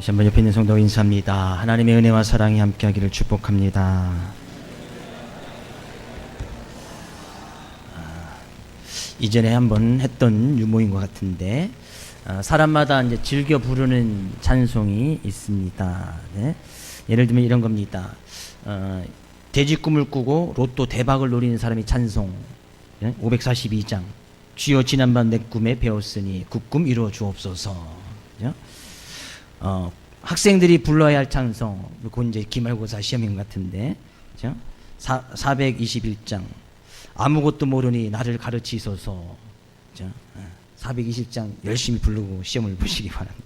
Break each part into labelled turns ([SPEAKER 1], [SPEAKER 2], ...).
[SPEAKER 1] 다시 한번 옆에 있는 성도 인사합니다. 하나님의 은혜와 사랑이 함께하기를 축복합니다. 이전에 한번 했던 유모인 것 같은데 사람마다 이제 즐겨 부르는 찬송이 있습니다. 네? 예를 들면 이런 겁니다. 돼지 꿈을 꾸고 로또 대박을 노리는 사람이 찬송 542장 주여 지난밤 내 꿈에 배웠으니 그 꿈 이루어 주옵소서. 학생들이 불러야 할 찬송, 그건 이제 기말고사 시험인 것 같은데, 그죠? 421장 아무것도 모르니 나를 가르치소서. 그죠? 420장 열심히 부르고 시험을 보시기 바랍니다.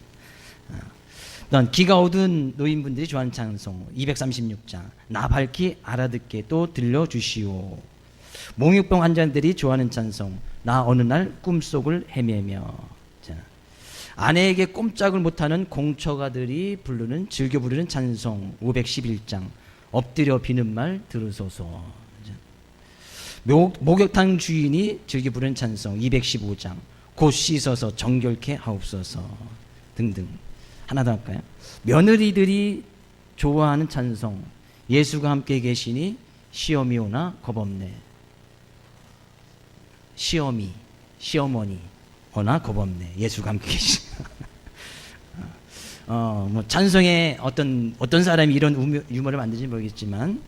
[SPEAKER 1] 난 기가 어두운 노인분들이 좋아하는 찬송 236장 나 밝히 알아듣게 또 들려주시오. 몽유병 환자들이 좋아하는 찬송 나 어느 날 꿈속을 헤매며. 아내에게 꼼짝을 못하는 공처가들이 즐겨 부르는 찬송 511장 엎드려 비는 말 들으소서. 목욕탕 주인이 즐겨 부르는 찬송 215장 곧 씻어서 정결케 하옵소서 등등. 하나 더 할까요? 며느리들이 좋아하는 찬송 예수가 함께 계시니 시험이 오나 겁없네. 시어머니 오나 겁없네. 예수가 함께 계시니. 뭐 찬송에 어떤 사람이 이런 유머를 만드는지 모르겠지만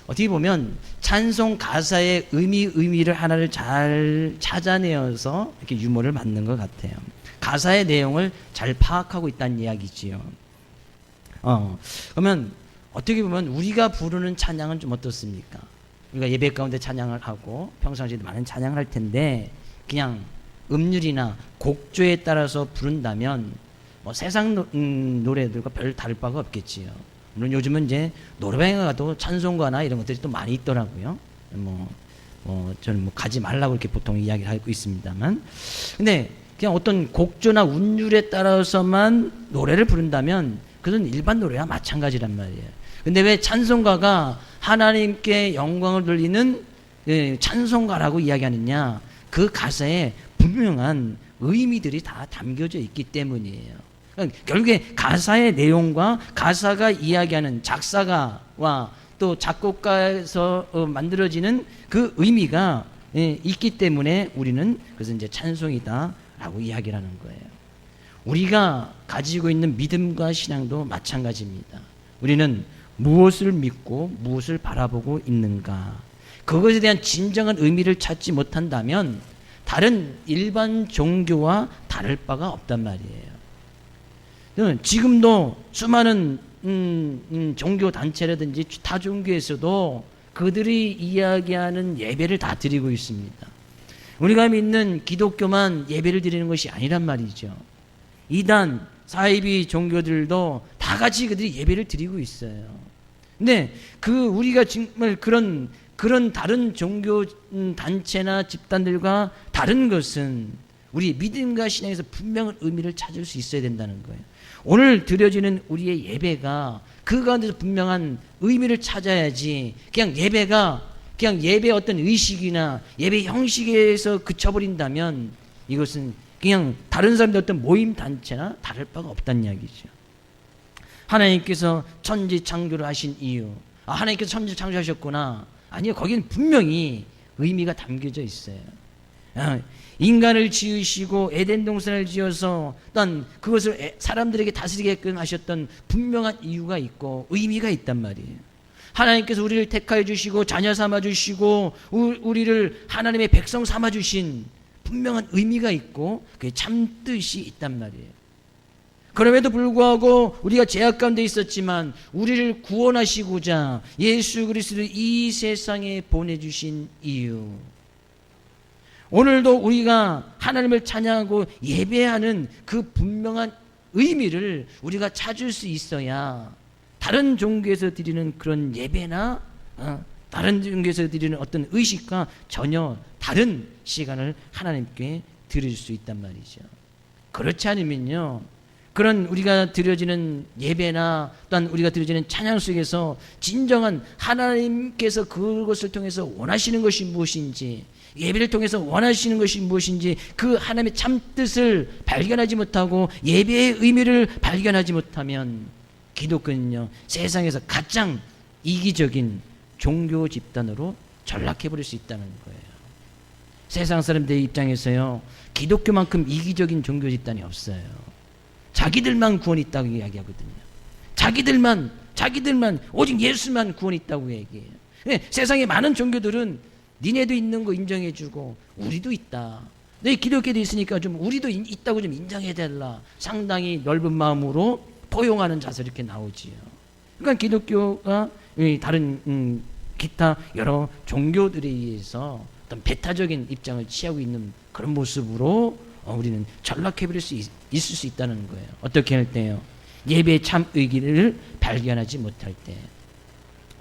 [SPEAKER 1] 어떻게 보면 찬송 가사의 의미를 하나를 잘 찾아내어서 이렇게 유머를 만든 것 같아요. 가사의 내용을 잘 파악하고 있다는 이야기지요. 그러면 어떻게 보면 우리가 부르는 찬양은 좀 어떻습니까? 우리가 예배 가운데 찬양을 하고 평상시에도 많은 찬양을 할 텐데 그냥 음률이나 곡조에 따라서 부른다면 뭐 세상 노래들과 별 다를 바가 없겠지요. 물론 요즘은 이제 노래방에 가도 찬송가나 이런 것들이 또 많이 있더라고요. 저는 가지 말라고 이렇게 보통 이야기를 하고 있습니다만, 근데 그냥 어떤 곡조나 운율에 따라서만 노래를 부른다면 그건 일반 노래와 마찬가지란 말이에요. 근데 왜 찬송가가 하나님께 영광을 돌리는 찬송가라고 이야기하느냐? 그 가사에 분명한 의미들이 다 담겨져 있기 때문이에요. 그러니까 결국에 가사의 내용과 가사가 이야기하는 작사가와 또 작곡가에서 만들어지는 그 의미가 있기 때문에 우리는 그것은 이제 찬송이다라고 이야기를 하는 거예요. 우리가 가지고 있는 믿음과 신앙도 마찬가지입니다. 우리는 무엇을 믿고 무엇을 바라보고 있는가? 그것에 대한 진정한 의미를 찾지 못한다면 다른 일반 종교와 다를 바가 없단 말이에요. 지금도 수많은 종교 단체라든지 타 종교에서도 그들이 이야기하는 예배를 다 드리고 있습니다. 우리가 믿는 기독교만 예배를 드리는 것이 아니란 말이죠. 이단, 사이비 종교들도 다 같이 그들이 예배를 드리고 있어요. 근데 우리가 정말 그런 다른 종교 단체나 집단들과 다른 것은 우리 믿음과 신앙에서 분명한 의미를 찾을 수 있어야 된다는 거예요. 오늘 드려지는 우리의 예배가 그 가운데서 분명한 의미를 찾아야지 그냥 예배의 어떤 의식이나 예배 형식에서 그쳐버린다면 이것은 그냥 다른 사람들 어떤 모임 단체나 다를 바가 없다는 이야기죠. 하나님께서 천지 창조를 하신 이유, 하나님께서 천지 창조하셨구나. 아니요, 거기는 분명히 의미가 담겨져 있어요. 인간을 지으시고 에덴 동산을 지어서 또 그것을 사람들에게 다스리게끔 하셨던 분명한 이유가 있고 의미가 있단 말이에요. 하나님께서 우리를 택하여 주시고 자녀 삼아 주시고 우리를 하나님의 백성 삼아 주신 분명한 의미가 있고 그게 참뜻이 있단 말이에요. 그럼에도 불구하고 우리가 죄악 가운데 있었지만 우리를 구원하시고자 예수 그리스도를 이 세상에 보내주신 이유, 오늘도 우리가 하나님을 찬양하고 예배하는 그 분명한 의미를 우리가 찾을 수 있어야 다른 종교에서 드리는 그런 예배나 다른 종교에서 드리는 어떤 의식과 전혀 다른 시간을 하나님께 드릴 수 있단 말이죠. 그렇지 않으면요, 그런 우리가 드려지는 예배나 또한 우리가 드려지는 찬양 속에서 진정한 하나님께서 그것을 통해서 원하시는 것이 무엇인지, 예배를 통해서 원하시는 것이 무엇인지 그 하나님의 참 뜻을 발견하지 못하고 예배의 의미를 발견하지 못하면 기독교는요, 세상에서 가장 이기적인 종교 집단으로 전락해버릴 수 있다는 거예요. 세상 사람들의 입장에서요, 기독교만큼 이기적인 종교 집단이 없어요. 자기들만 구원이 있다고 이야기하거든요. 자기들만 오직 예수만 구원이 있다고 얘기해요. 세상에 많은 종교들은 니네도 있는 거 인정해주고 우리도 있다. 너희 기독교도 있으니까 좀 우리도 있다고 좀 인정해달라. 상당히 넓은 마음으로 포용하는 자세 이렇게 나오지요. 그러니까 기독교가 다른 기타 여러 종교들에 의해서 어떤 배타적인 입장을 취하고 있는 그런 모습으로 우리는 전락해버릴 수 있을 수 있다는 거예요. 어떻게 할 때요? 예배의 참 의기를 발견하지 못할 때.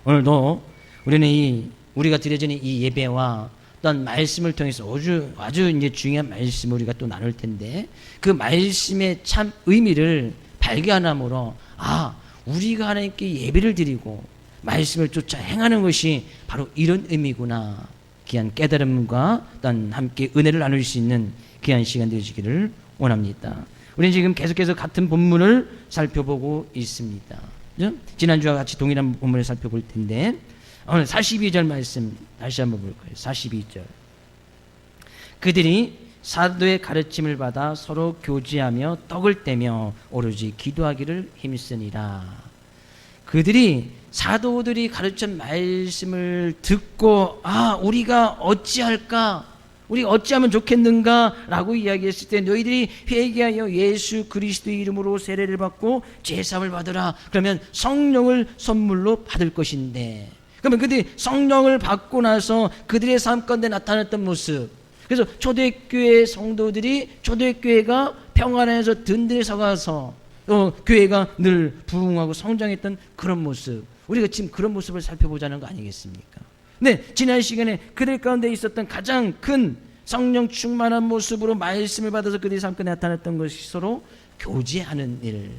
[SPEAKER 1] 오늘도 우리는 우리가 드려지는 이 예배와 어떤 말씀을 통해서 아주 이제 중요한 말씀을 우리가 또 나눌 텐데, 그 말씀의 참 의미를 발견함으로 우리가 하나님께 예배를 드리고 말씀을 쫓아 행하는 것이 바로 이런 의미구나. 귀한 깨달음과 또한 함께 은혜를 나눌 수 있는 귀한 시간 되시기를 원합니다. 우리는 지금 계속해서 같은 본문을 살펴보고 있습니다. 그죠? 지난주와 같이 동일한 본문을 살펴볼 텐데, 오늘 42절 말씀 다시 한번 볼 거예요. 42절. 그들이 사도의 가르침을 받아 서로 교제하며 떡을 떼며 오로지 기도하기를 힘쓰니라. 그들이 사도들이 가르친 말씀을 듣고 우리가 어찌할까? 우리가 어찌하면 좋겠는가? 라고 이야기했을 때 너희들이 회개하여 예수 그리스도의 이름으로 세례를 받고 제사함을 받으라. 그러면 성령을 선물로 받을 것인데, 그러면 그들이 성령을 받고 나서 그들의 삶 가운데 나타났던 모습, 그래서 초대교회 성도들이 초대교회가 평안해서 든든히 서가서 교회가 늘 부흥하고 성장했던 그런 모습, 우리가 지금 그런 모습을 살펴보자는 거 아니겠습니까? 네, 지난 시간에 그들 가운데 있었던 가장 큰 성령 충만한 모습으로 말씀을 받아서 그들의 삶 가운데 나타났던 것이 서로 교제하는 일.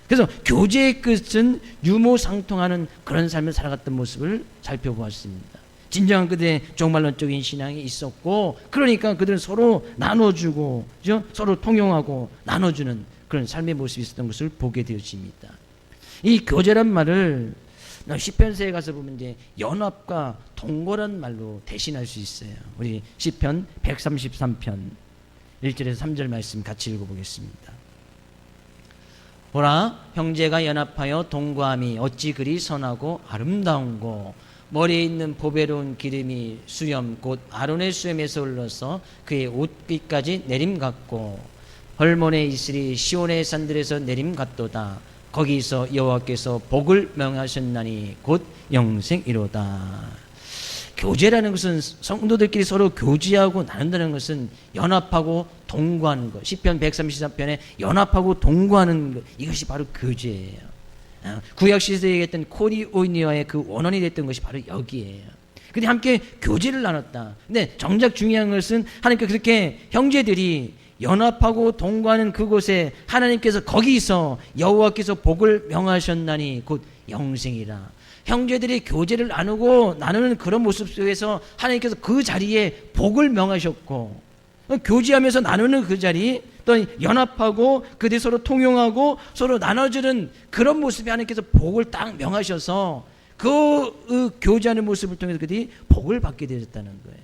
[SPEAKER 1] 그래서 교제의 끝은 유무상통하는 그런 삶을 살아갔던 모습을 살펴보았습니다. 진정한 그들의 종말론적인 신앙이 있었고, 그러니까 그들은 서로 나눠주고, 그죠? 서로 통용하고 나눠주는 그런 삶의 모습이 있었던 것을 보게 되어집니다. 이 교제란 말을 시편서에 가서 보면 이제 연합과 동거란 말로 대신할 수 있어요. 우리 시편 133편 1절에서 3절 말씀 같이 읽어보겠습니다. 보라, 형제가 연합하여 동거함이 어찌 그리 선하고 아름다운고, 머리에 있는 보배로운 기름이 수염 곧 아론의 수염에서 흘러서 그의 옷깃까지 내림 같고, 헐몬에 있으리 시온의 산들에서 내림 같도다. 거기서 여호와께서 복을 명하셨나니 곧 영생이로다. 교제라는 것은 성도들끼리 서로 교제하고 나눈다는 것은 연합하고 동거하는 것. 시편 133편에 연합하고 동거하는 것, 이것이 바로 교제예요. 구약 시대에 얘기했던 코리오니아의 그 원언이 됐던 것이 바로 여기에요. 근데 함께 교제를 나눴다. 근데 정작 중요한 것은 하나님께 그렇게 형제들이 연합하고 동거하는 그곳에 하나님께서 거기서 여호와께서 복을 명하셨나니 곧 영생이라. 형제들이 교제를 나누는 그런 모습 속에서 하나님께서 그 자리에 복을 명하셨고, 교제하면서 나누는 그 자리, 또 연합하고 그들이 서로 통용하고 서로 나눠주는 그런 모습에 하나님께서 복을 딱 명하셔서 그 교제하는 모습을 통해서 그들이 복을 받게 되었다는 거예요.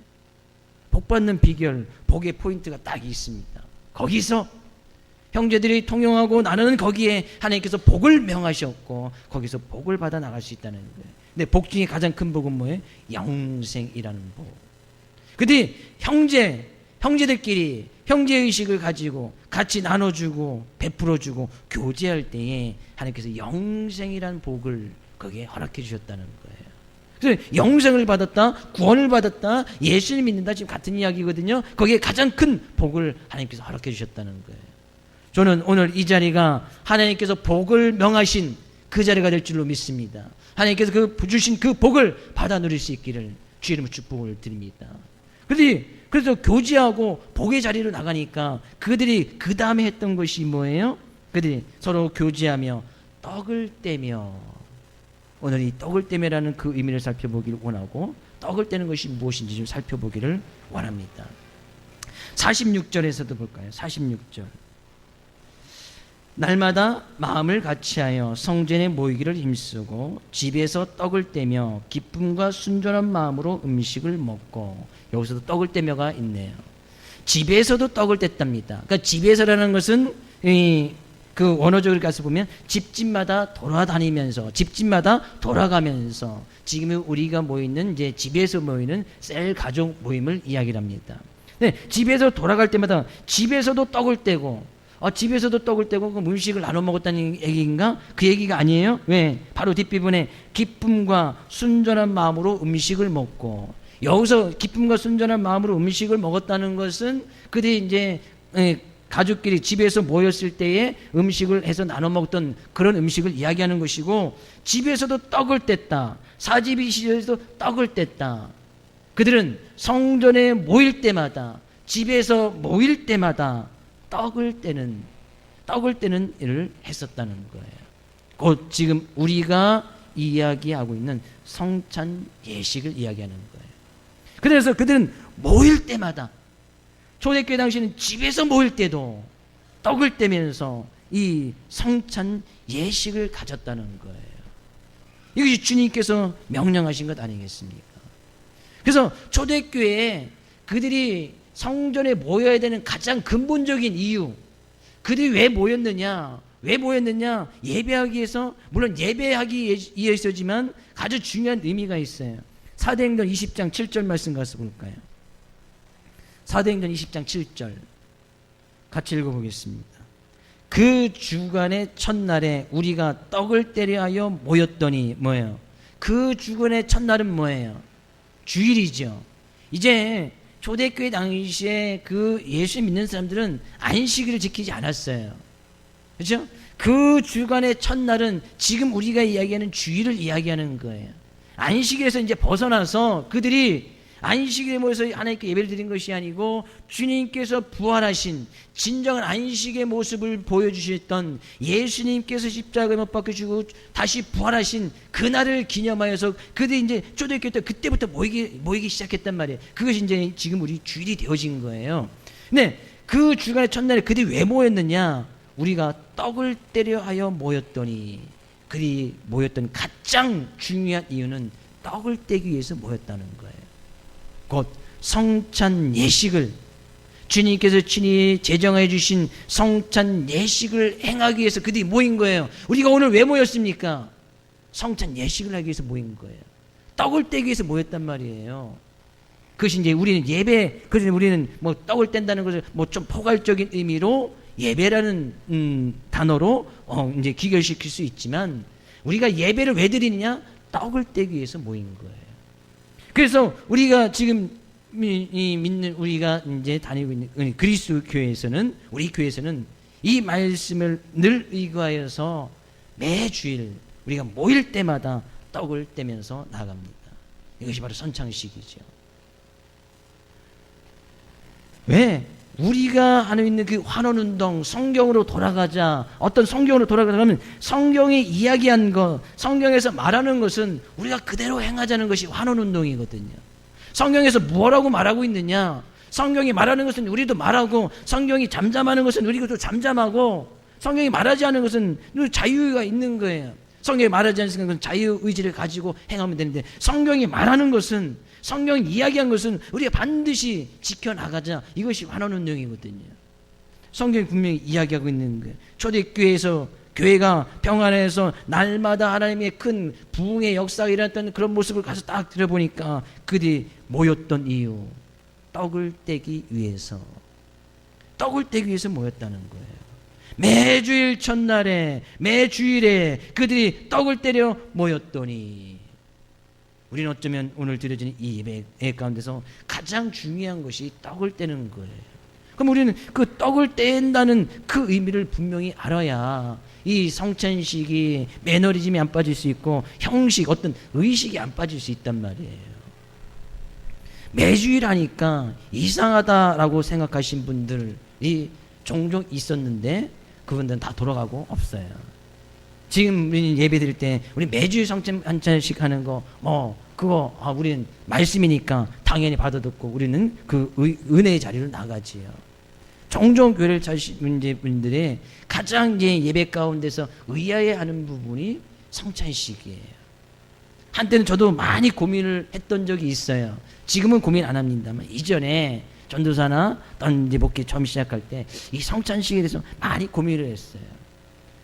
[SPEAKER 1] 복 받는 비결, 복의 포인트가 딱 있습니다. 거기서 형제들이 통용하고 나누는 거기에 하나님께서 복을 명하셨고, 거기서 복을 받아 나갈 수 있다는 거예요. 근데 복 중에 가장 큰 복은 뭐예요? 영생이라는 복. 근데 형제들끼리 형제의식을 가지고 같이 나눠주고 베풀어주고 교제할 때에 하나님께서 영생이라는 복을 거기에 허락해 주셨다는 거예요. 그래서 영생을 받았다, 구원을 받았다, 예수를 믿는다, 지금 같은 이야기거든요. 거기에 가장 큰 복을 하나님께서 허락해 주셨다는 거예요. 저는 오늘 이 자리가 하나님께서 복을 명하신 그 자리가 될 줄로 믿습니다. 하나님께서 주신 그 복을 받아 누릴 수 있기를 주 이름으로 축복을 드립니다. 그런데 그래서 교제하고 복의 자리로 나가니까 그들이 그 다음에 했던 것이 뭐예요? 그들이 서로 교제하며 떡을 떼며, 오늘 이 떡을 떼며라는 그 의미를 살펴보기를 원하고, 떡을 떼는 것이 무엇인지 좀 살펴보기를 원합니다. 46절에서도 볼까요? 46절. 날마다 마음을 같이하여 성전에 모이기를 힘쓰고 집에서 떡을 떼며 기쁨과 순전한 마음으로 음식을 먹고. 여기서도 떡을 떼며가 있네요. 집에서도 떡을 뗐답니다. 그러니까 집에서라는 것은 그 원어적으로 가서 보면 집집마다 돌아다니면서, 집집마다 돌아가면서, 지금 우리가 모이는 이제 집에서 모이는 셀 가족 모임을 이야기를 합니다. 네, 집에서 돌아갈 때마다 집에서도 떡을 떼고, 집에서도 떡을 떼고 그 음식을 나눠 먹었다는 얘기인가? 그 얘기가 아니에요. 왜? 바로 뒷부분에 기쁨과 순전한 마음으로 음식을 먹고, 여기서 기쁨과 순전한 마음으로 음식을 먹었다는 것은 그들이 이제 가족끼리 집에서 모였을 때에 음식을 해서 나눠 먹던 그런 음식을 이야기하는 것이고, 집에서도 떡을 뗐다. 사지비 시절에도 떡을 뗐다. 그들은 성전에 모일 때마다, 집에서 모일 때마다 떡을 떼는 일을 했었다는 거예요. 곧 지금 우리가 이야기하고 있는 성찬 예식을 이야기하는 거예요. 그래서 그들은 모일 때마다, 초대교회 당시에는 집에서 모일 때도 떡을 떼면서 이 성찬 예식을 가졌다는 거예요. 이것이 주님께서 명령하신 것 아니겠습니까? 그래서 초대교회에 그들이 성전에 모여야 되는 가장 근본적인 이유, 그들이 왜 모였느냐? 예배하기 위해서, 물론 예배하기 위해서지만 아주 중요한 의미가 있어요. 사도행전 20장 7절 말씀 가서 볼까요? 사도행전 20장 7절 같이 읽어보겠습니다. 그 주간의 첫날에 우리가 떡을 떼려 하여 모였더니, 뭐예요? 그 주간의 첫날은 뭐예요? 주일이죠. 이제 초대교회 당시에 그 예수 믿는 사람들은 안식일을 지키지 않았어요. 그렇죠? 그 주간의 첫날은 지금 우리가 이야기하는 주일을 이야기하는 거예요. 안식일에서 이제 벗어나서 그들이 안식일에 모여서 하나님께 예배를 드린 것이 아니고, 주님께서 부활하신 진정한 안식의 모습을 보여주셨던 예수님께서 십자가에 못 박히시고 다시 부활하신 그날을 기념하여서 그들이 이제 초대교회 때 그때부터 모이기 시작했단 말이에요. 그것이 이제 지금 우리 주일이 되어진 거예요. 근데 그 주간의 첫날에 그들이 왜 모였느냐? 우리가 떡을 떼려 하여 모였더니, 그들이 모였던 가장 중요한 이유는 떡을 떼기 위해서 모였다는 거예요. 곧 성찬 예식을, 주님께서 친히 제정해 주신 성찬 예식을 행하기 위해서 그들이 모인 거예요. 우리가 오늘 왜 모였습니까? 성찬 예식을 하기 위해서 모인 거예요. 떡을 떼기 위해서 모였단 말이에요. 그것이 이제 우리는 그래서 우리는 뭐 떡을 뗀다는 것을 뭐 좀 포괄적인 의미로 예배라는 단어로 이제 귀결시킬 수 있지만, 우리가 예배를 왜 드리느냐? 떡을 떼기 위해서 모인 거예요. 그래서 우리가 지금 믿는, 우리가 이제 다니고 있는 그리스도 교회에서는, 우리 교회에서는 이 말씀을 늘 의거하여서 매주일 우리가 모일 때마다 떡을 떼면서 나갑니다. 이것이 바로 선창식이죠. 왜? 우리가 하고 있는 그 환원운동, 성경으로 돌아가자, 어떤 성경으로 돌아가자면 성경이 이야기한 것, 성경에서 말하는 것은 우리가 그대로 행하자는 것이 환원운동이거든요. 성경에서 뭐라고 말하고 있느냐? 성경이 말하는 것은 우리도 말하고, 성경이 잠잠하는 것은 우리도 잠잠하고, 성경이 말하지 않은 것은 자유가 있는 거예요. 성경이 말하지 않는 것은 자유의지를 가지고 행하면 되는데, 성경이 말하는 것은, 성경이 이야기한 것은 우리가 반드시 지켜나가자. 이것이 환원운동이거든요. 성경이 분명히 이야기하고 있는 거예요. 초대교회에서, 교회가 평안해서 날마다 하나님의 큰 부흥의 역사가 일어났던 그런 모습을 가서 딱 들어보니까 그들이 모였던 이유, 떡을 떼기 위해서 모였다는 거예요. 매주일 첫날에, 매주일에 그들이 떡을 떼려 모였더니, 우리는 어쩌면 오늘 드려지는 이 예배 가운데서 가장 중요한 것이 떡을 떼는 거예요. 그럼 우리는 그 떡을 뗀다는 그 의미를 분명히 알아야 이 성찬식이 매너리즘이 안 빠질 수 있고, 형식, 어떤 의식이 안 빠질 수 있단 말이에요. 매주일 하니까 이상하다라고 생각하신 분들이 종종 있었는데 그분들은 다 돌아가고 없어요. 지금 우리 예배 드릴 때 우리 매주일 성찬 한 잔씩 하는 거 그거 우리는 말씀이니까 당연히 받아듣고 우리는 그 은혜의 자리로 나가지요. 종종 교회를 찾으신 분들의 가장 예배 가운데서 의아해하는 부분이 성찬식이에요. 한때는 저도 많이 고민을 했던 적이 있어요. 지금은 고민 안 합니다만 이전에 전도사나 이제 목회 처음 시작할 때 이 성찬식에 대해서 많이 고민을 했어요.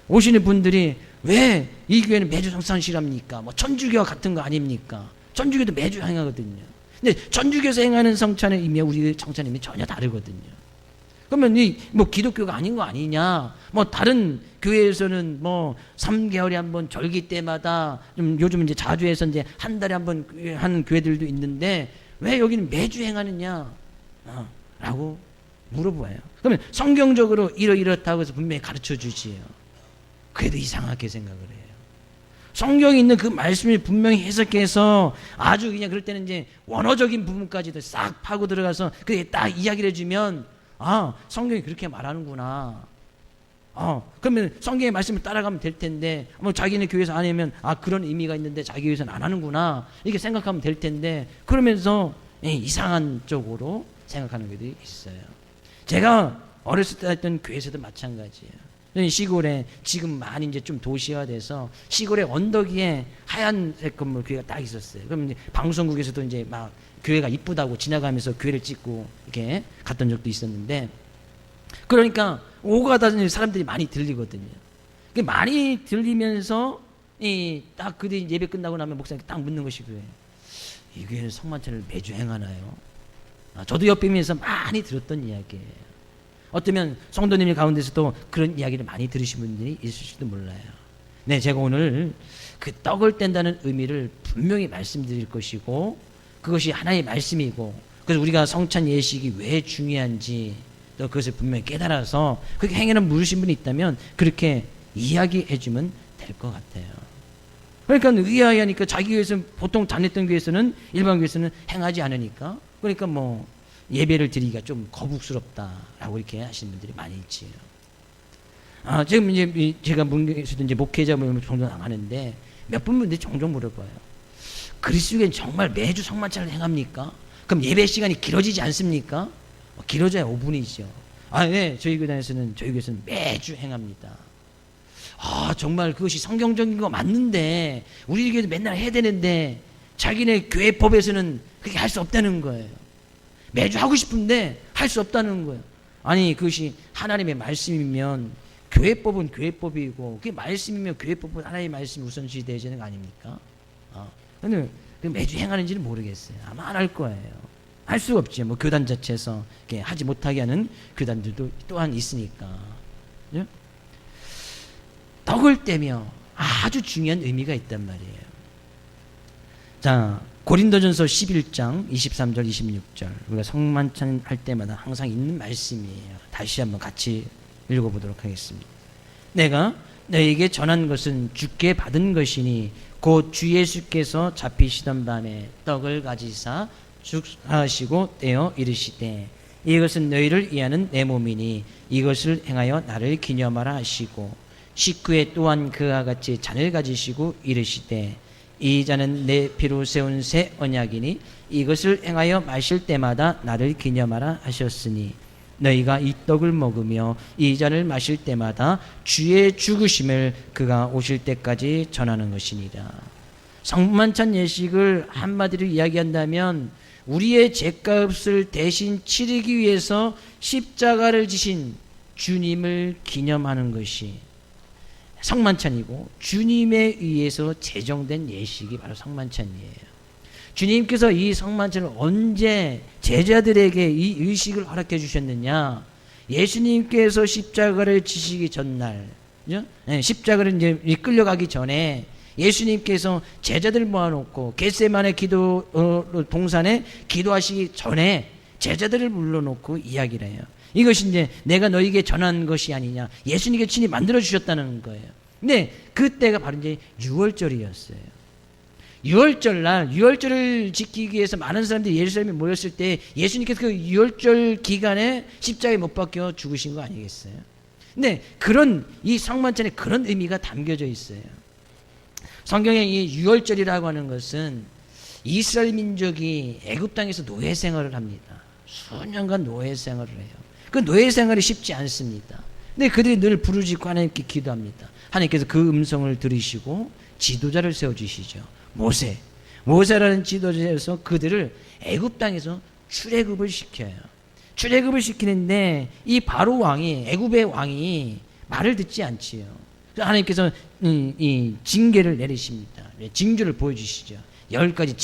[SPEAKER 1] 오시는 분들이 왜 이 교회는 매주 성찬식합니까? 뭐 천주교와 같은 거 아닙니까? 천주교도 매주 행하거든요. 근데 천주교에서 행하는 성찬의 의미와 우리 성찬의 의미 전혀 다르거든요. 그러면 뭐 기독교가 아닌 거 아니냐? 뭐 다른 교회에서는 뭐 3개월에 한 번 절기 때마다 좀 요즘 이제 자주 해서 이제 한 달에 한 번 하는 교회들도 있는데 왜 여기는 매주 행하느냐? 라고 물어봐요. 그러면 성경적으로 이렇다고 해서 분명히 가르쳐 주지요. 그래도 이상하게 생각을 해요. 성경에 있는 그 말씀을 분명히 해석해서 아주 그냥 그럴 때는 이제 원어적인 부분까지도 싹 파고 들어가서 그게 딱 이야기를 해주면 성경이 그렇게 말하는구나. 그러면 성경의 말씀을 따라가면 될 텐데, 뭐 자기네 교회에서 안 하면 그런 의미가 있는데 자기 교회에서는 안 하는구나. 이렇게 생각하면 될 텐데, 그러면서 이상한 쪽으로 생각하는 것들이 있어요. 제가 어렸을 때 했던 교회에서도 마찬가지예요. 시골에 지금 많이 이제 좀 도시화돼서 시골에 언덕 위에 하얀색 건물 교회가 딱 있었어요. 그럼 이제 방송국에서도 이제 막 교회가 이쁘다고 지나가면서 교회를 찍고 이렇게 갔던 적도 있었는데, 그러니까 오고 가다 사람들이 많이 들리거든요. 많이 들리면서 딱 그때 예배 끝나고 나면 목사님께 딱 묻는 것이 그래요. 이 교회는 성만찬을 매주 행하나요? 저도 옆에면서 많이 들었던 이야기예요. 어쩌면 성도님 가운데서도 그런 이야기를 많이 들으신 분들이 있을지도 몰라요. 네, 제가 오늘 그 떡을 뗀다는 의미를 분명히 말씀드릴 것이고, 그것이 하나의 말씀이고, 그래서 우리가 성찬 예식이 왜 중요한지 또 그것을 분명히 깨달아서 그렇게 행해는 물으신 분이 있다면 그렇게 이야기해주면 될 것 같아요. 그러니까 의아해하니까 자기 교회에서는 보통 다녔던 교회에서는 일반 교회에서는 행하지 않으니까, 그러니까 뭐 예배를 드리기가 좀 거북스럽다라고 이렇게 하시는 분들이 많이 있지요. 지금 이제 제가 문교에서도 이제 목회자 모임을 종종 나가는데 몇 분들이 종종 물어봐요. 그리스도교는 정말 매주 성만찬을 행합니까? 그럼 예배 시간이 길어지지 않습니까? 길어져야 5분이죠. 네, 저희 교단에서는 저희 교회에서는 매주 행합니다. 정말 그것이 성경적인 거 맞는데 우리 교회도 맨날 해야 되는데 자기네 교회법에서는 그렇게 할 수 없다는 거예요. 매주 하고 싶은데 할 수 없다는 거예요. 아니, 그것이 하나님의 말씀이면 교회법은 교회법이고, 그게 말씀이면 교회법은 하나님의 말씀이 우선시 되어야 되는 거 아닙니까? 근데 매주 행하는지는 모르겠어요. 아마 안 할 거예요. 할 수가 없지. 뭐 교단 자체에서 하지 못하게 하는 교단들도 또한 있으니까. 그죠? 떡을 떼며 아주 중요한 의미가 있단 말이에요. 자, 고린도전서 11장 23절 26절, 우리가 성만찬 할 때마다 항상 있는 말씀이에요. 다시 한번 같이 읽어보도록 하겠습니다. 내가 너에게 전한 것은 주께 받은 것이니 곧 주 예수께서 잡히시던 밤에 떡을 가지사 축하하시고 떼어 이르시되 이것은 너희를 위하는 내 몸이니 이것을 행하여 나를 기념하라 하시고, 식후에 또한 그와 같이 잔을 가지시고 이르시되 이 잔은 내 피로 세운 새 언약이니 이것을 행하여 마실 때마다 나를 기념하라 하셨으니 너희가 이 떡을 먹으며 이 잔을 마실 때마다 주의 죽으심을 그가 오실 때까지 전하는 것이니라. 성만찬 예식을 한마디로 이야기한다면 우리의 죄값을 대신 치르기 위해서 십자가를 지신 주님을 기념하는 것이 성만찬이고, 주님에 의해서 제정된 예식이 바로 성만찬이에요. 주님께서 이 성만찬을 언제 제자들에게 이 의식을 허락해 주셨느냐? 예수님께서 십자가를 지시기 전날, 십자가를 이제 끌려가기 전에 예수님께서 제자들 모아놓고 겟세마네 기도 동산에 기도하시기 전에 제자들을 불러놓고 이야기를 해요. 이것이 이제 내가 너희에게 전한 것이 아니냐, 예수님께 친히 만들어 주셨다는 거예요. 근데 그때가 바로 이제 6월절이었어요. 유월절날 유월절을 지키기 위해서 많은 사람들이 예루살렘에 모였을 때 예수님께서 그 유월절 기간에 십자가에 못 박혀 죽으신 거 아니겠어요? 근데 그런 이 성만찬에 그런 의미가 담겨져 있어요. 성경에 이 유월절이라고 하는 것은 이스라엘 민족이 애굽 땅에서 노예 생활을 합니다. 수년간 노예 생활을 해요. 그 노예 생활이 쉽지 않습니다. 근데 그들이 늘 부르짖고 하나님께 기도합니다. 하나님께서 그 음성을 들으시고 지도자를 세워주시죠. 모세라는 지도자에서 그들을 애굽 땅에서 출애굽을 시켜요. 출애굽을 시키는데 이 바로 왕이, 애굽의 왕이 말을 듣지 않지요. 하나님께서 이 징계를 내리십니다. 징조를 보여주시죠. 10가지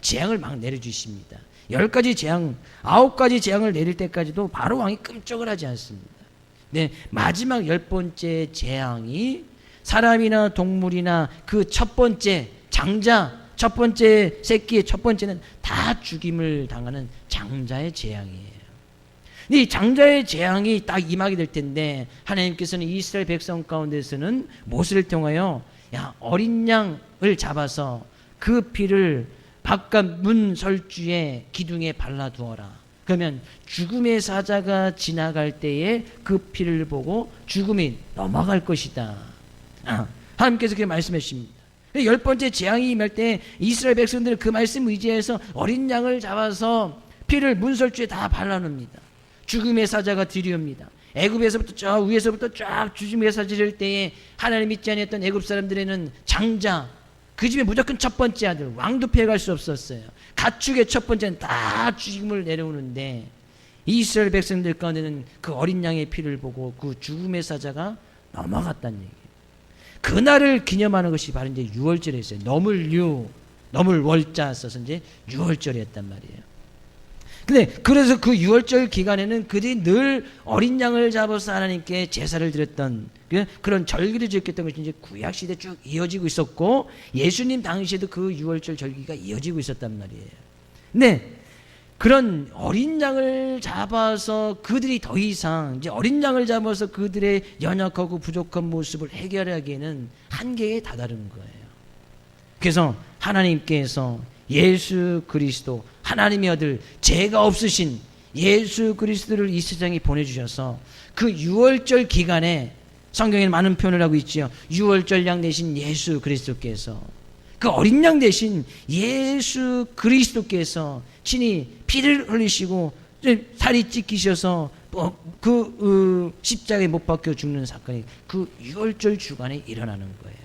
[SPEAKER 1] 재앙을 막 내려주십니다. 10가지 재앙, 9가지 재앙을 내릴 때까지도 바로 왕이 끔찍을 하지 않습니다. 네, 마지막 10번째 재앙이 사람이나 동물이나 그 첫 번째 장자, 첫 번째 새끼의 첫 번째는 다 죽임을 당하는 장자의 재앙이에요. 이 장자의 재앙이 딱 임하게 될 텐데 하나님께서는 이스라엘 백성 가운데서는 모세를 통하여 어린 양을 잡아서 그 피를 바깥 문 설주에 기둥에 발라두어라. 그러면 죽음의 사자가 지나갈 때에 그 피를 보고 죽음이 넘어갈 것이다. 하나님께서 그렇게 말씀해 주십니다. 10번째 재앙이 임할 때 이스라엘 백성들은 그 말씀 의지해서 어린 양을 잡아서 피를 문설주에 다 발라놓습니다. 죽음의 사자가 들이옵니다. 애굽에서부터 저 위에서부터 쫙 죽음의 사자 질 때에 하나님 믿지 아니했던 애굽 사람들에는 장자, 그 집에 무조건 첫 번째 아들, 왕도 피해갈 수 없었어요. 가축의 첫 번째는 다 죽임을 내려오는데 이스라엘 백성들 가운데는 그 어린 양의 피를 보고 그 죽음의 사자가 넘어갔다는 얘기예요. 그날을 기념하는 것이 바로 이제 유월절이었어요. 넘을 월자 써서 이제 유월절이었단 말이에요. 근데 그래서 그 유월절 기간에는 그들이 늘 어린 양을 잡아서 하나님께 제사를 드렸던 그런 절기를 지켰던 것이 이제 구약 시대 쭉 이어지고 있었고 예수님 당시에도 그 유월절 절기가 이어지고 있었단 말이에요. 근데 그런 어린 양을 잡아서 그들이 더 이상 이제 어린 양을 잡아서 그들의 연약하고 부족한 모습을 해결하기에는 한계에 다다른 거예요. 그래서 하나님께서 예수 그리스도 하나님의 아들 죄가 없으신 예수 그리스도를 이 세상에 보내주셔서 그 유월절 기간에 성경에는 많은 표현을 하고 있지요. 유월절 양 대신 예수 그리스도께서 그 어린 양 대신 예수 그리스도께서 친히 피를 흘리시고 살이 찢기셔서 십자가에 못 박혀 죽는 사건이 그 유월절 주간에 일어나는 거예요.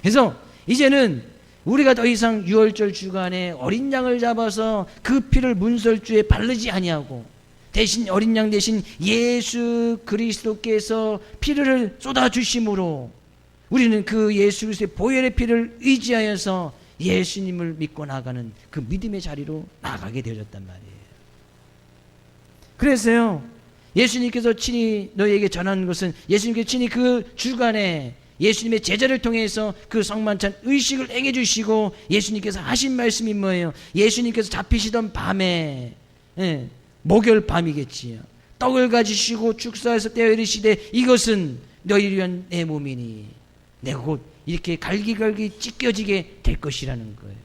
[SPEAKER 1] 그래서 이제는 우리가 더 이상 유월절 주간에 어린 양을 잡아서 그 피를 문설주에 바르지 아니하고 대신 어린 양 대신 예수 그리스도께서 피를 쏟아주심으로 우리는 그 예수 그리스도의 보혈의 피를 의지하여서 예수님을 믿고 나가는 그 믿음의 자리로 나가게 되어졌단 말이에요. 그래서요, 예수님께서 친히 너희에게 전하는 것은 예수님께서 친히 그 주간에 예수님의 제자를 통해서 그 성만찬 의식을 행해 주시고 예수님께서 하신 말씀이 뭐예요? 예수님께서 잡히시던 밤에 목요일 밤이겠지요. 떡을 가지시고 축사해서 떼어 이르시되 이것은 너희를 위한 내 몸이니 내가 곧 이렇게 갈기갈기 찢겨지게 될 것이라는 거예요.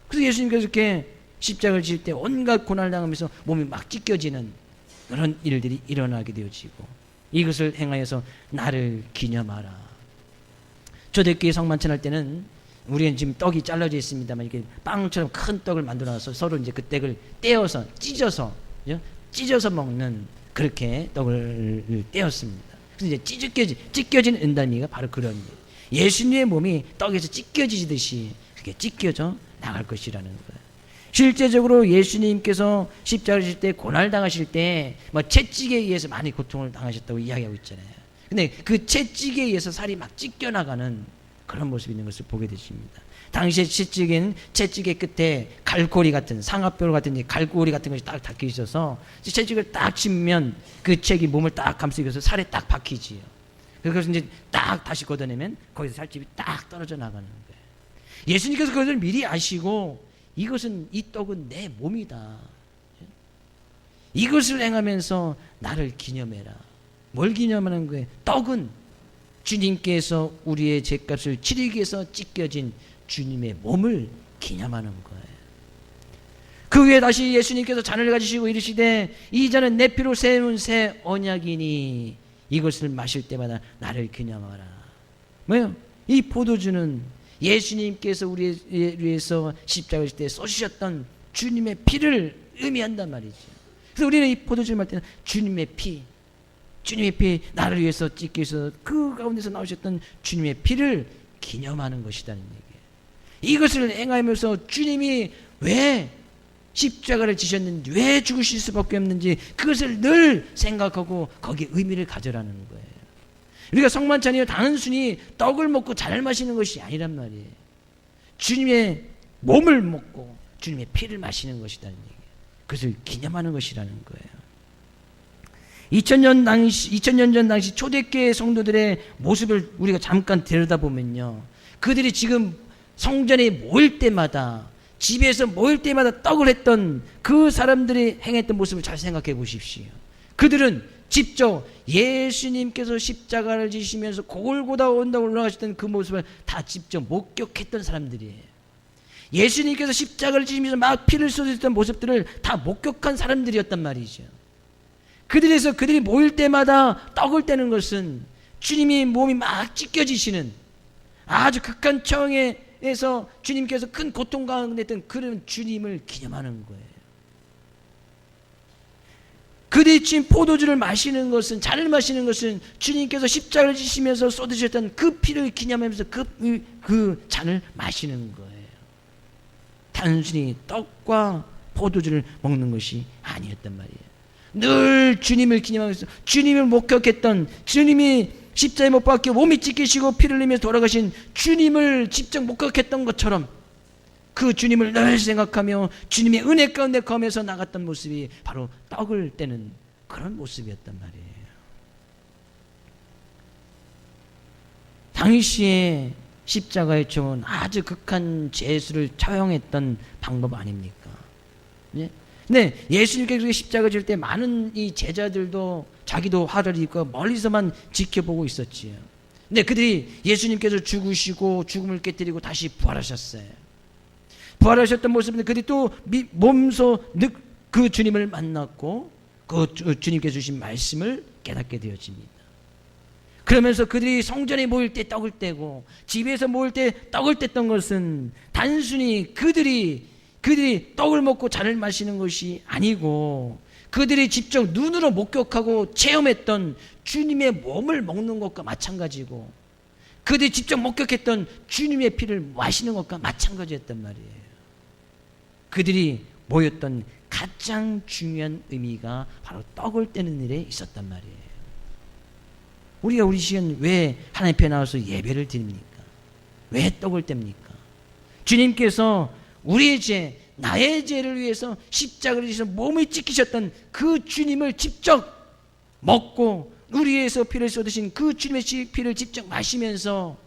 [SPEAKER 1] 그래서 예수님께서 이렇게 십자가를 질 때 온갖 고난을 당하면서 몸이 막 찢겨지는 그런 일들이 일어나게 되어지고 이것을 행하여서 나를 기념하라. 초대교회 성만찬할 때는 우리는 지금 떡이 잘라져 있습니다만 이렇게 빵처럼 큰 떡을 만들어서 서로 이제 그 떡을 떼어서 찢어서 먹는 그렇게 떡을 떼었습니다. 그래서 이제 찢겨진 은단미가 바로 그런 예수님의 몸이 떡에서 찢겨지듯이 그게 찢겨져 나갈 것이라는 거예요. 실제적으로 예수님께서 십자가를 질 때 고난을 당하실 때 뭐 채찍에 의해서 많이 고통을 당하셨다고 이야기하고 있잖아요. 근데 그 채찍에 의해서 살이 막 찢겨나가는 그런 모습이 있는 것을 보게 되십니다. 당시에 채찍에는 채찍의 끝에 갈고리 같은 상아뼈 같은 갈고리 같은 것이 딱 닿혀 있어서 채찍을 딱 치면 그 채기 몸을 딱 감싸면서 살에 딱 박히지요. 그래서 이제 딱 다시 걷어내면 거기서 살집이 딱 떨어져 나가는 거예요. 예수님께서 그것을 미리 아시고 이것은 이 떡은 내 몸이다. 이것을 행하면서 나를 기념해라. 뭘 기념하는 거예요? 떡은 주님께서 우리의 죄값을 치르기 위해서 찢겨진 주님의 몸을 기념하는 거예요. 그 후에 다시 예수님께서 잔을 가지시고 이르시되 이 잔은 내 피로 세운 새 언약이니 이것을 마실 때마다 나를 기념하라. 뭐요? 이 포도주는 예수님께서 우리를 위해서 십자가를 질 때 쏟으셨던 주님의 피를 의미한단 말이죠. 그래서 우리는 이 포도주를 마실 때는 주님의 피 나를 위해서 찢기 위해서 그 가운데서 나오셨던 주님의 피를 기념하는 것이라는 얘기예요. 이것을 행하면서 주님이 왜 십자가를 지셨는지, 왜 죽으실 수밖에 없는지 그것을 늘 생각하고 거기에 의미를 가져라는 거예요. 우리가 성만찬이요 단순히 떡을 먹고 잔을 마시는 것이 아니란 말이에요. 주님의 몸을 먹고 주님의 피를 마시는 것이라는 얘기예요. 그것을 기념하는 것이라는 거예요. 2000년 전 당시 초대교회 성도들의 모습을 우리가 잠깐 들여다보면요, 그들이 지금 성전에 모일 때마다, 집에서 모일 때마다 떡을 했던 그 사람들이 행했던 모습을 잘 생각해 보십시오. 그들은 직접 예수님께서 십자가를 지시면서 골고다 언덕 올라가셨던 그 모습을 다 직접 목격했던 사람들이에요. 예수님께서 십자가를 지시면서 막 피를 쏟으셨던 모습들을 다 목격한 사람들이었단 말이죠. 그들이 모일 때마다 떡을 떼는 것은 주님이 몸이 막 찢겨지시는 아주 극한 처형에서 주님께서 큰 고통 가운데 있던 그런 주님을 기념하는 거예요. 그들이 지금 포도주를 마시는 것은, 잔을 마시는 것은 주님께서 십자가를 지시면서 쏟으셨던 그 피를 기념하면서 그 잔을 마시는 거예요. 단순히 떡과 포도주를 먹는 것이 아니었단 말이에요. 늘 주님을 기념하면서 주님을 목격했던, 주님이 십자가에 못 박혀 몸이 찢기시고 피를 흘리면서 돌아가신 주님을 직접 목격했던 것처럼 그 주님을 늘 생각하며 주님의 은혜 가운데 거하면서 나갔던 모습이 바로 떡을 떼는 그런 모습이었단 말이에요. 당시에 십자가의 총은 아주 극한 죄수를 처형했던 방법 아닙니까? 예? 네, 예수님께서 십자가 질 때 많은 이 제자들도 자기도 화를 입고 멀리서만 지켜보고 있었지요. 근데 그들이 예수님께서 죽으시고 죽음을 깨뜨리고 다시 부활하셨어요. 부활하셨던 모습인데 그들이 또 몸소 그 주님을 만났고 그 주님께서 주신 말씀을 깨닫게 되어집니다. 그러면서 그들이 성전에 모일 때 떡을 떼고 집에서 모일 때 떡을 뗐던 것은 단순히 그들이 떡을 먹고 잔을 마시는 것이 아니고 그들이 직접 눈으로 목격하고 체험했던 주님의 몸을 먹는 것과 마찬가지고 그들이 직접 목격했던 주님의 피를 마시는 것과 마찬가지였단 말이에요. 그들이 모였던 가장 중요한 의미가 바로 떡을 떼는 일에 있었단 말이에요. 우리가 우리 시간 왜 하나님 앞에 나와서 예배를 드립니까? 왜 떡을 뗍니까? 주님께서 우리의 죄, 나의 죄를 위해서 십자가를 지셔서 몸을 찢기셨던 그 주님을 직접 먹고 우리 위해서 피를 쏟으신 그 주님의 피를 직접 마시면서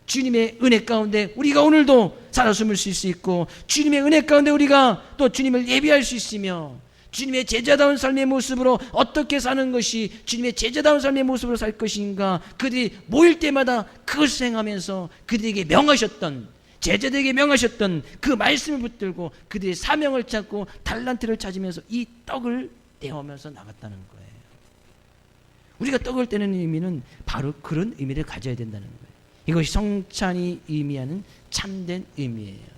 [SPEAKER 1] 주님의 은혜 가운데 우리가 오늘도 살아 숨을 쉴 수 있고 주님의 은혜 가운데 우리가 또 주님을 예배할 수 있으며 주님의 제자다운 삶의 모습으로 어떻게 사는 것이 주님의 제자다운 삶의 모습으로 살 것인가, 그들이 모일 때마다 그것을 행하면서 그들에게 명하셨던, 제자들에게 명하셨던 그 말씀을 붙들고 그들의 사명을 찾고 달란트를 찾으면서 이 떡을 떼어오면서 나갔다는 거예요. 우리가 떡을 떼는 의미는 바로 그런 의미를 가져야 된다는 거예요. 이것이 성찬이 의미하는 참된 의미예요.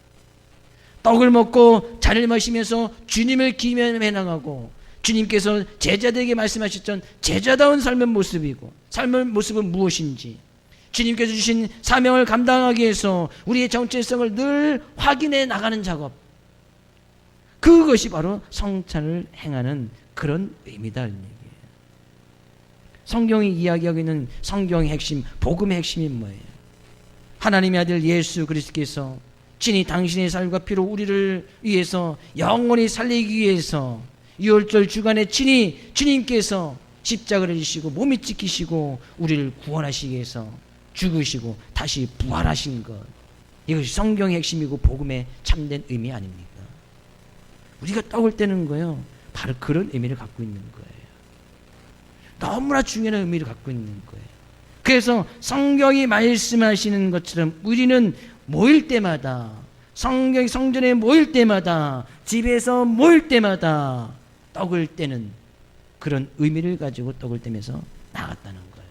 [SPEAKER 1] 떡을 먹고 잔을 마시면서 주님을 기념해 나가고 주님께서 제자들에게 말씀하셨던 제자다운 삶의 모습이고 삶의 모습은 무엇인지 주님께서 주신 사명을 감당하기 위해서 우리의 정체성을 늘 확인해 나가는 작업, 그것이 바로 성찬을 행하는 그런 의미다. 성경이 이야기하고 있는 성경의 핵심, 복음의 핵심이 뭐예요? 하나님의 아들 예수 그리스도께서 친히 당신의 살과 피로 우리를 위해서 영원히 살리기 위해서 유월절 주간에 친히 주님께서 십자가를 지시고 몸이 찢기시고 우리를 구원하시기 위해서 죽으시고 다시 부활하신 것, 이것이 성경의 핵심이고 복음의 참된 의미 아닙니까? 우리가 떡을 떼는 거요, 바로 그런 의미를 갖고 있는 거예요. 너무나 중요한 의미를 갖고 있는 거예요. 그래서 성경이 말씀하시는 것처럼 우리는 모일 때마다 성전에 모일 때마다, 집에서 모일 때마다 떡을 떼는 그런 의미를 가지고 떡을 떼면서 나갔다는 거예요.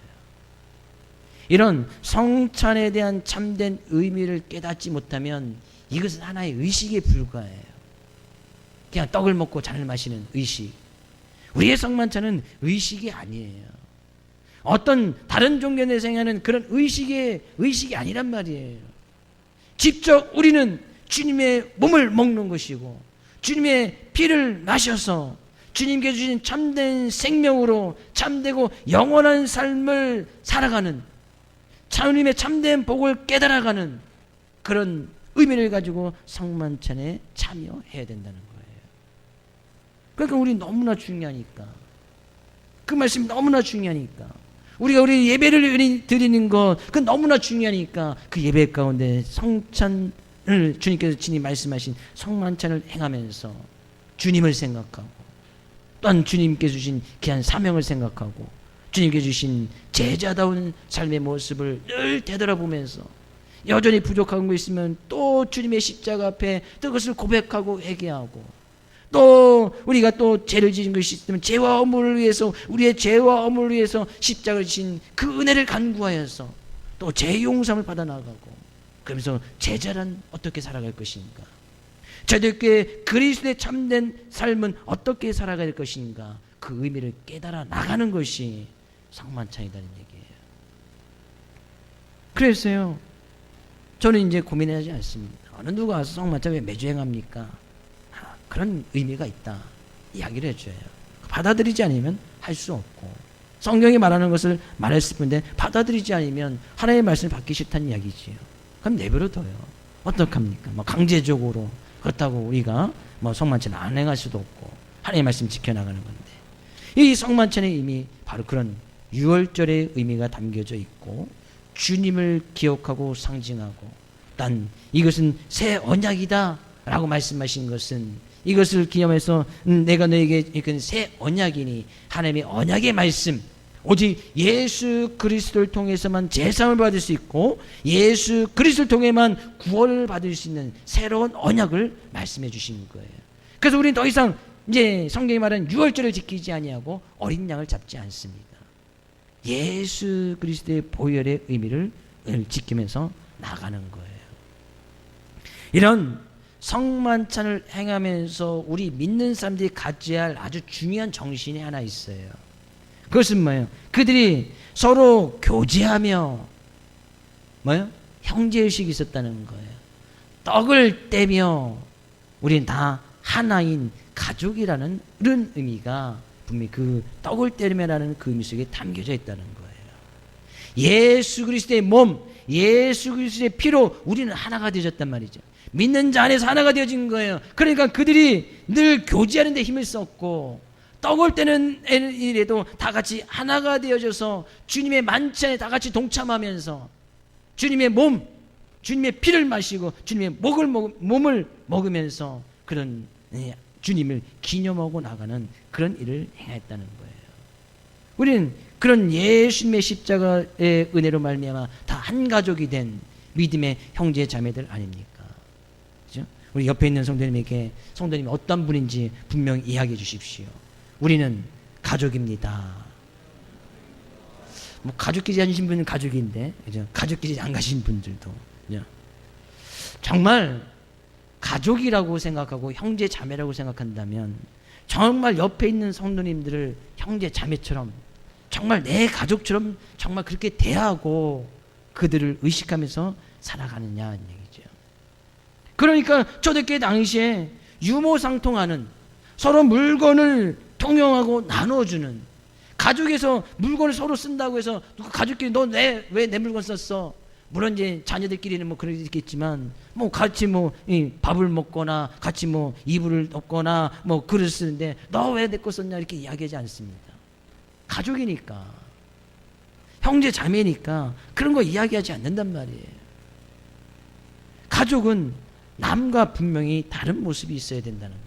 [SPEAKER 1] 이런 성찬에 대한 참된 의미를 깨닫지 못하면 이것은 하나의 의식에 불과해요. 그냥 떡을 먹고 잔을 마시는 의식. 우리의 성만찬은 의식이 아니에요. 어떤 다른 종교에서 행하는 그런 의식이 아니란 말이에요. 직접 우리는 주님의 몸을 먹는 것이고 주님의 피를 마셔서 주님께 주신 참된 생명으로 참되고 영원한 삶을 살아가는, 주님의 참된 복을 깨달아가는 그런 의미를 가지고 성만찬에 참여해야 된다는 거예요. 그러니까 우리 너무나 중요하니까, 그 말씀이 너무나 중요하니까, 우리 예배를 드리는 것, 그 너무나 중요하니까 그 예배 가운데 성찬을, 주님께서 친히 말씀하신 성만찬을 행하면서 주님을 생각하고, 또한 주님께 주신 귀한 사명을 생각하고, 주님께 주신 제자다운 삶의 모습을 늘 되돌아보면서 여전히 부족한 거 있으면 또 주님의 십자가 앞에 그것을 고백하고 회개하고, 또 우리가 또 죄를 지은 것이 있으면 죄와 허물을 위해서, 우리의 죄와 허물을 위해서 십자가를 지신 그 은혜를 간구하여서 또 죄 용서를 받아 나가고, 그러면서 제자란 어떻게 살아갈 것인가, 저들께 그리스도의 참된 삶은 어떻게 살아갈 것인가, 그 의미를 깨달아 나가는 것이 성만찬이라는 얘기예요. 그래서요, 저는 이제 고민하지 않습니다. 어느 누가 와서 성만찬 왜 매주 행합니까? 그런 의미가 있다 이야기를 해줘요. 받아들이지 않으면 할 수 없고, 성경이 말하는 것을 말했을 뿐인데 받아들이지 않으면 하나님의 말씀을 받기 싫다는 이야기지요. 그럼 내버려둬요. 어떡합니까? 강제적으로 그렇다고 우리가 성만찬을 안 행할 수도 없고 하나님의 말씀 지켜나가는 건데, 이 성만찬의 의미, 바로 그런 유월절의 의미가 담겨져 있고, 주님을 기억하고 상징하고, 단 이것은 새 언약이다 라고 말씀하신 것은, 이것을 기념해서 내가 너에게 이건 새 언약이니, 하나님의 언약의 말씀, 오직 예수 그리스도를 통해서만 제사함을 받을 수 있고 예수 그리스도를 통해만 구원을 받을 수 있는 새로운 언약을 말씀해 주신 거예요. 그래서 우리는 더 이상 이제 성경이 말하는 유월절을 지키지 아니하고 어린 양을 잡지 않습니다. 예수 그리스도의 보혈의 의미를 지키면서 나가는 거예요. 이런 성만찬을 행하면서 우리 믿는 사람들이 가져야 할 아주 중요한 정신이 하나 있어요. 그것은 뭐예요? 그들이 서로 교제하며 뭐예요? 형제의식이 있었다는 거예요. 떡을 떼며 우리는 다 하나인 가족이라는 이런 의미가 분명히 그 떡을 떼며라는 그 의미 속에 담겨져 있다는 거예요. 예수 그리스도의 몸, 예수 그리스도의 피로 우리는 하나가 되어졌단 말이죠. 믿는 자 안에서 하나가 되어진 거예요. 그러니까 그들이 늘 교제하는 데 힘을 썼고, 떡을 떼는 일에도 다 같이 하나가 되어져서 주님의 만찬에 다 같이 동참하면서 주님의 몸, 주님의 피를 마시고 주님의 몸을 먹으면서 그런 주님을 기념하고 나가는 그런 일을 행했다는 거예요. 우리는 그런 예수님의 십자가의 은혜로 말미암아 다 한 가족이 된 믿음의 형제 자매들 아닙니까? 그렇죠? 우리 옆에 있는 성도님에게 성도님이 어떤 분인지 분명히 이야기해 주십시오. 우리는 가족입니다. 가족끼리 다니신 분은 가족인데, 그죠? 가족끼리 안 가신 분들도, 그죠? 정말 가족이라고 생각하고 형제 자매라고 생각한다면 정말 옆에 있는 성도님들을 형제 자매처럼, 정말 내 가족처럼 정말 그렇게 대하고 그들을 의식하면서 살아가느냐는 얘기죠. 그러니까 초대교회 당시에 유모상통하는, 서로 물건을 통용하고 나눠주는, 가족에서 물건을 서로 쓴다고 해서 가족끼리 너 왜 내 물건 썼어? 물론 이제 자녀들끼리는 뭐 그럴 수 있겠지만, 뭐 같이 이 밥을 먹거나 같이 이불을 덮거나 그릇을 쓰는데 너 왜 내 거 썼냐 이렇게 이야기하지 않습니다. 가족이니까, 형제 자매니까 그런 거 이야기하지 않는단 말이에요. 가족은 남과 분명히 다른 모습이 있어야 된다는 거예요.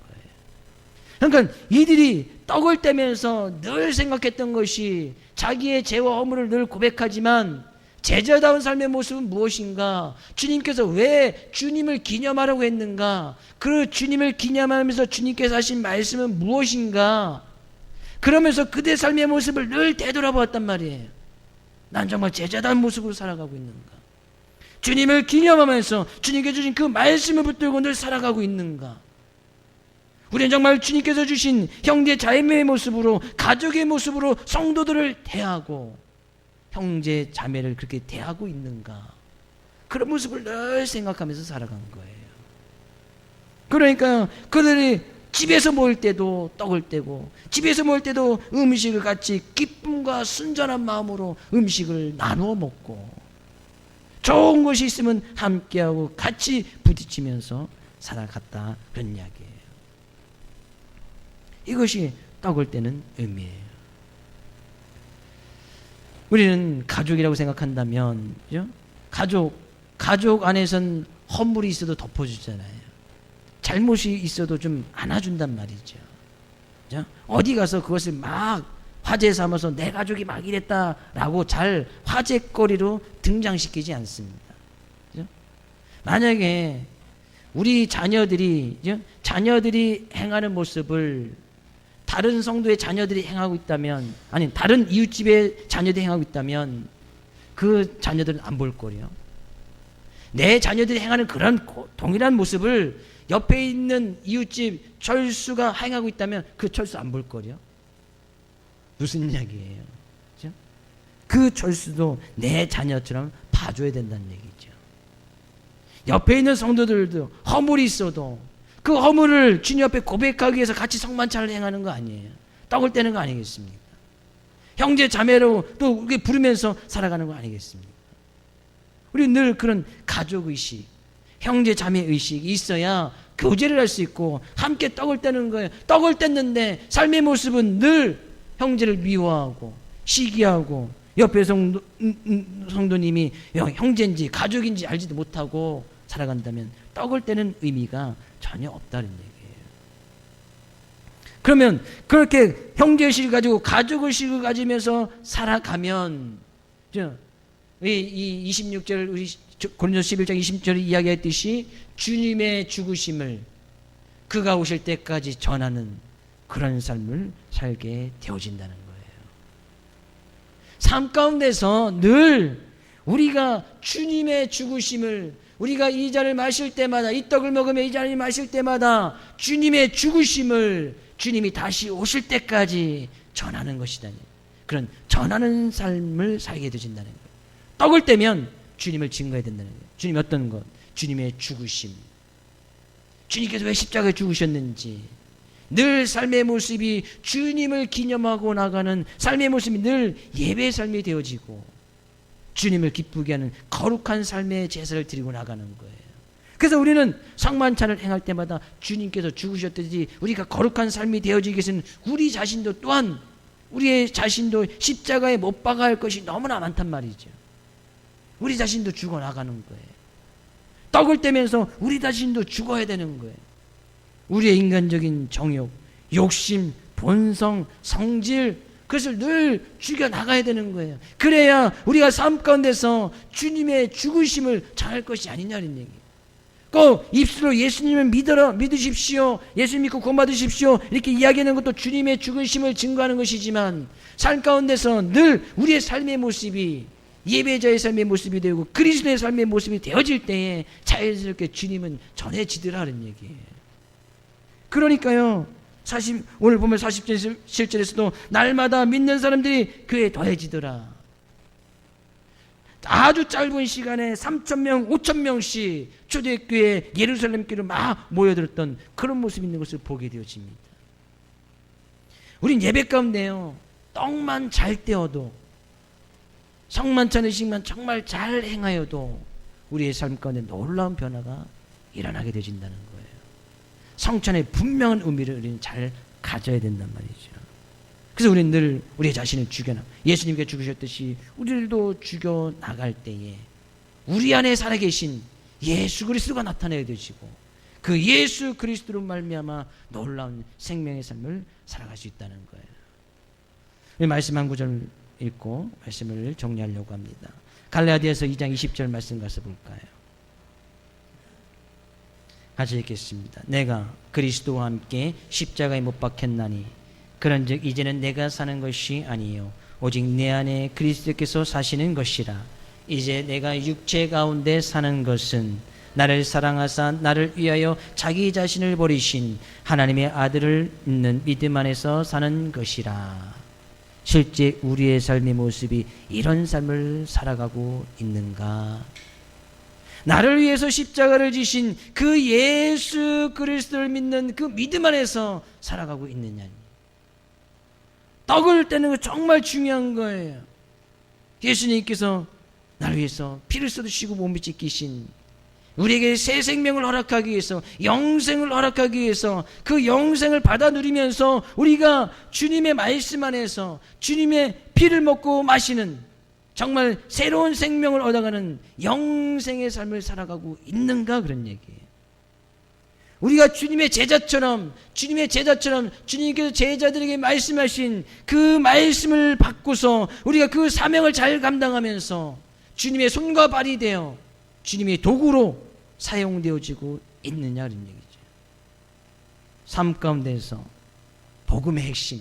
[SPEAKER 1] 그러니까 이들이 떡을 떼면서 늘 생각했던 것이 자기의 죄와 허물을 늘 고백하지만 제자다운 삶의 모습은 무엇인가? 주님께서 왜 주님을 기념하라고 했는가? 그 주님을 기념하면서 주님께서 하신 말씀은 무엇인가? 그러면서 그대 삶의 모습을 늘 되돌아보았단 말이에요. 난 정말 제자다운 모습으로 살아가고 있는가? 주님을 기념하면서 주님께 주신 그 말씀을 붙들고 늘 살아가고 있는가? 우리는 정말 주님께서 주신 형제 자매의 모습으로, 가족의 모습으로 성도들을 대하고 형제 자매를 그렇게 대하고 있는가? 그런 모습을 늘 생각하면서 살아간 거예요. 그러니까 그들이 집에서 모일 때도 떡을 떼고, 집에서 모일 때도 음식을 같이 기쁨과 순전한 마음으로 음식을 나누어 먹고, 좋은 것이 있으면 함께하고 같이 부딪히면서 살아갔다, 그런 이야기예요. 이것이 떡을 떼는 의미예요. 우리는 가족이라고 생각한다면, 그죠? 가족 안에선 허물이 있어도 덮어주잖아요. 잘못이 있어도 좀 안아준단 말이죠. 그죠? 어디 가서 그것을 막 화제 삼아서 내 가족이 막 이랬다라고 잘 화제거리로 등장시키지 않습니다. 그죠? 만약에 우리 자녀들이 행하는 모습을 다른 성도의 자녀들이 행하고 있다면, 아니 다른 이웃집의 자녀들이 행하고 있다면 그 자녀들은 안 볼 거예요. 내 자녀들이 행하는 그런 동일한 모습을 옆에 있는 이웃집 철수가 행하고 있다면 그 철수 안 볼 거예요. 무슨 이야기예요? 그렇죠? 그 철수도 내 자녀처럼 봐줘야 된다는 얘기죠. 옆에 있는 성도들도 허물이 있어도 그 허물을 주님 앞에 고백하기 위해서 같이 성만찬을 행하는 거 아니에요. 떡을 떼는 거 아니겠습니까? 형제 자매로 또 우리 부르면서 살아가는 거 아니겠습니까? 우리 늘 그런 가족의식, 형제 자매의식이 있어야 교제를 할 수 있고 함께 떡을 떼는 거예요. 떡을 뗐는데 삶의 모습은 늘 형제를 미워하고 시기하고 옆에 성도님이 형제인지 가족인지 알지도 못하고 살아간다면 떡을 떼는 의미가 전혀 없다는 얘기예요. 그러면 그렇게 형제의식을 가지고 가족의식을 가지면서 살아가면, 이 26절 우리 고린도서 11장 20절에 이야기했듯이 주님의 죽으심을 그가 오실 때까지 전하는 그런 삶을 살게 되어진다는 거예요. 삶 가운데서 늘 우리가 주님의 죽으심을, 우리가 이 잔을 마실 때마다, 이 떡을 먹으며 이 잔을 마실 때마다 주님의 죽으심을 주님이 다시 오실 때까지 전하는 것이다. 그런 전하는 삶을 살게 되진다는 거예요. 떡을 떼면 주님을 증거해야 된다는 거예요. 주님이 어떤 것? 주님의 죽으심. 주님께서 왜 십자가에 죽으셨는지, 늘 삶의 모습이 주님을 기념하고 나가는 삶의 모습이 늘 예배의 삶이 되어지고 주님을 기쁘게 하는 거룩한 삶의 제사를 드리고 나가는 거예요. 그래서 우리는 성만찬을 행할 때마다 주님께서 죽으셨듯이 우리가 거룩한 삶이 되어지기 위해서는 우리 자신도 또한, 우리의 자신도 십자가에 못 박아야 할 것이 너무나 많단 말이죠. 우리 자신도 죽어나가는 거예요. 떡을 떼면서 우리 자신도 죽어야 되는 거예요. 우리의 인간적인 정욕, 욕심, 본성, 성질, 그것을 늘 죽여나가야 되는 거예요. 그래야 우리가 삶 가운데서 주님의 죽으심을 전할 것이 아니냐는 얘기예요. 꼭 입술로 예수님을 믿으십시오, 예수 믿고 구원받으십시오 이렇게 이야기하는 것도 주님의 죽으심을 증거하는 것이지만, 삶 가운데서 늘 우리의 삶의 모습이 예배자의 삶의 모습이 되고 그리스도의 삶의 모습이 되어질 때에 자연스럽게 주님은 전해지더라는 얘기예요. 그러니까요, 오늘 보면 47절에서도 날마다 믿는 사람들이 교회에 더해지더라. 아주 짧은 시간에 3,000명, 5,000명씩 초대교회 예루살렘교회로 막 모여들었던 그런 모습이 있는 것을 보게 되어집니다. 우린 예배 가운데요, 떡만 잘 떼어도, 성만찬 의식만 정말 잘 행하여도 우리의 삶 가운데 놀라운 변화가 일어나게 되어진다는 거예요. 성찬의 분명한 의미를 우리는 잘 가져야 된단 말이죠. 그래서 우리는 늘 우리의 자신을 죽여나가, 예수님께 죽으셨듯이 우리들도 죽여나갈 때에 우리 안에 살아계신 예수 그리스도가 나타내야 되시고 그 예수 그리스도로 말미암아 놀라운 생명의 삶을 살아갈 수 있다는 거예요. 이 말씀 한 구절 읽고 말씀을 정리하려고 합니다. 갈라디아서 2장 20절 말씀 가서 볼까요? 같이 읽겠습니다. 내가 그리스도와 함께 십자가에 못 박혔나니 그런즉 이제는 내가 사는 것이 아니요 오직 내 안에 그리스도께서 사시는 것이라. 이제 내가 육체 가운데 사는 것은 나를 사랑하사 나를 위하여 자기 자신을 버리신 하나님의 아들을 믿는 믿음 안에서 사는 것이라. 실제 우리의 삶의 모습이 이런 삶을 살아가고 있는가? 나를 위해서 십자가를 지신 그 예수 그리스도를 믿는 그 믿음 안에서 살아가고 있느냐. 떡을 떼는 거 정말 중요한 거예요. 예수님께서 나를 위해서 피를 쏟으시고 몸을 찢기신 우리에게 새 생명을 허락하기 위해서, 영생을 허락하기 위해서 그 영생을 받아 누리면서 우리가 주님의 말씀 안에서 주님의 피를 먹고 마시는 정말 새로운 생명을 얻어가는 영생의 삶을 살아가고 있는가, 그런 얘기예요. 우리가 주님의 제자처럼 주님께서 제자들에게 말씀하신 그 말씀을 받고서 우리가 그 사명을 잘 감당하면서 주님의 손과 발이 되어 주님의 도구로 사용되어지고 있느냐, 그런 얘기죠. 삶 가운데서 복음의 핵심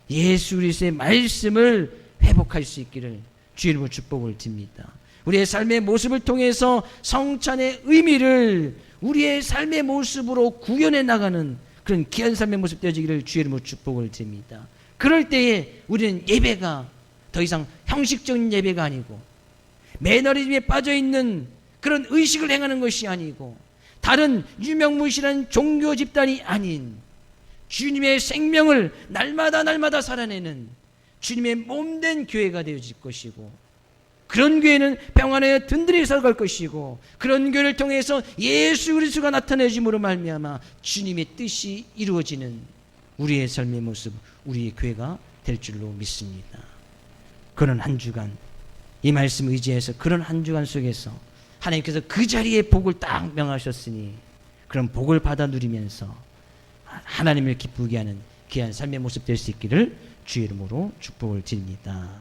[SPEAKER 1] 예수 그리스도의 말씀을 회복할 수 있기를 주의 이름으로 축복을 드립니다. 우리의 삶의 모습을 통해서 성찬의 의미를 우리의 삶의 모습으로 구현해 나가는 그런 귀한 삶의 모습 되어지기를 주의 이름으로 축복을 드립니다. 그럴 때에 우리는 예배가 더 이상 형식적인 예배가 아니고 매너리즘에 빠져있는 그런 의식을 행하는 것이 아니고 다른 유명무실한 종교 집단이 아닌 주님의 생명을 날마다 살아내는 주님의 몸된 교회가 되어질 것이고, 그런 교회는 평안에 든든히 살아갈 것이고, 그런 교회를 통해서 예수 그리스도가 나타내심으로 말미암아 주님의 뜻이 이루어지는 우리의 삶의 모습, 우리의 교회가 될 줄로 믿습니다. 그런 한 주간, 이 말씀 의지해서 그런 한 주간 속에서 하나님께서 그 자리에 복을 딱 명하셨으니 그런 복을 받아 누리면서 하나님을 기쁘게 하는 귀한 삶의 모습 될 수 있기를 주의 이름으로 축복을 드립니다.